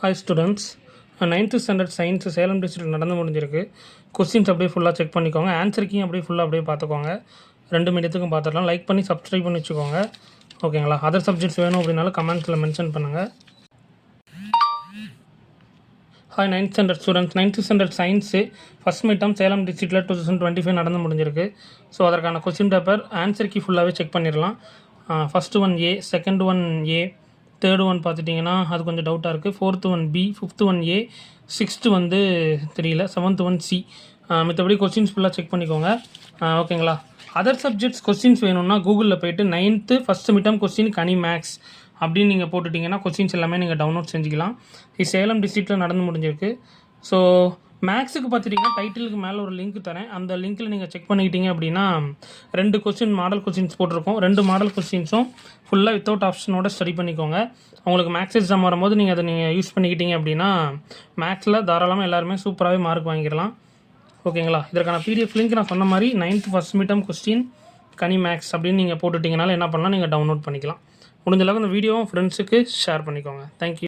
Hi students, 9th standard science Salem district நடந்து முடிஞ்சிருக்கு. Questions அப்படியே ஃபுல்லாக செக் பண்ணிக்கோங்க. ஆன்சர் கீயும் அப்படியே பார்த்துக்கோங்க. 2 மீடியத்துக்கும் பார்த்துடலாம். லைக் பண்ணி சப்ஸ்கிரைப் பண்ணி வச்சுக்கோங்க. ஓகேங்களா? அதர் சப்ஜெக்ட்ஸ் வேணும் அப்படின்னாலும் கமெண்ட்ஸில் மென்ஷன் பண்ணுங்கள். Hi 9th standard students, 9th standard science first mid term Salem டிஸ்ட்ரிக்டில் 2025 நடந்து முடிஞ்சிருக்கு. ஸோ அதற்கான கொஸ்டின் பேப்பர் ஆன்சர் கீ ஃபுல்லாகவே செக் பண்ணிடலாம். First one A, second one A, third one பார்த்துட்டிங்கன்னா அது கொஞ்சம் டவுட்டாக இருக்குது. Fourth one B, fifth one A, sixth வந்து தெரியல, செவன்த்து ஒன் சி. மற்றபடி கொஸ்டின்ஸ் ஃபுல்லாக செக் பண்ணிக்கோங்க. ஓகேங்களா? அதர் சப்ஜெக்ட்ஸ் கொஸ்டின்ஸ் வேணும்னா கூகுளில் போய்ட்டு 9th first mid term question கனி மேக்ஸ் அப்படின்னு நீங்கள் போட்டுட்டிங்கன்னா கொஸ்டின்ஸ் எல்லாமே நீங்கள் டவுன்லோட் செஞ்சுக்கலாம். இது சேலம் டிஸ்ட்ரிக்டில் நடந்து முடிஞ்சிருக்கு. ஸோ மேக்ஸுக்கு பார்த்துட்டிங்கன்னா டைட்டிலுக்கு மேலே ஒரு லிங்க் தரேன். அந்த லிங்க்கில் நீங்கள் செக் பண்ணிக்கிட்டீங்க அப்படின்னா 2 கொஸ்டின் மாடல் கொஸ்டின்ஸ் போட்டிருக்கோம். 2 மாடல் கொஸ்டின்ஸும் ஃபுல்லாக வித்தவுட் ஆப்ஷனோட ஸ்டடி பண்ணிக்கோங்க. உங்களுக்கு மேக்ஸ் எக்ஸாம் வரும்போது நீங்கள் அதை யூஸ் பண்ணிக்கிட்டீங்க அப்படின்னா மேக்ஸில் தாராளமாக எல்லாருமே சூப்பராகவே மார்க் வாங்கிடலாம். ஓகேங்களா? இதற்கான பிடிஎஃப் லிங்க் நான் சொன்ன மாதிரி 9th first mid term question கனி மேக்ஸ் அப்படின்னு நீங்கள் போட்டுட்டிங்கனால என்ன பண்ணலாம், நீங்கள் டவுன்லோட் பண்ணிக்கலாம். முடிஞ்ச அளவுக்கு இந்த வீடியோவும் ஃப்ரெண்ட்ஸுக்கு ஷேர் பண்ணிக்கோங்க. தேங்க்யூ.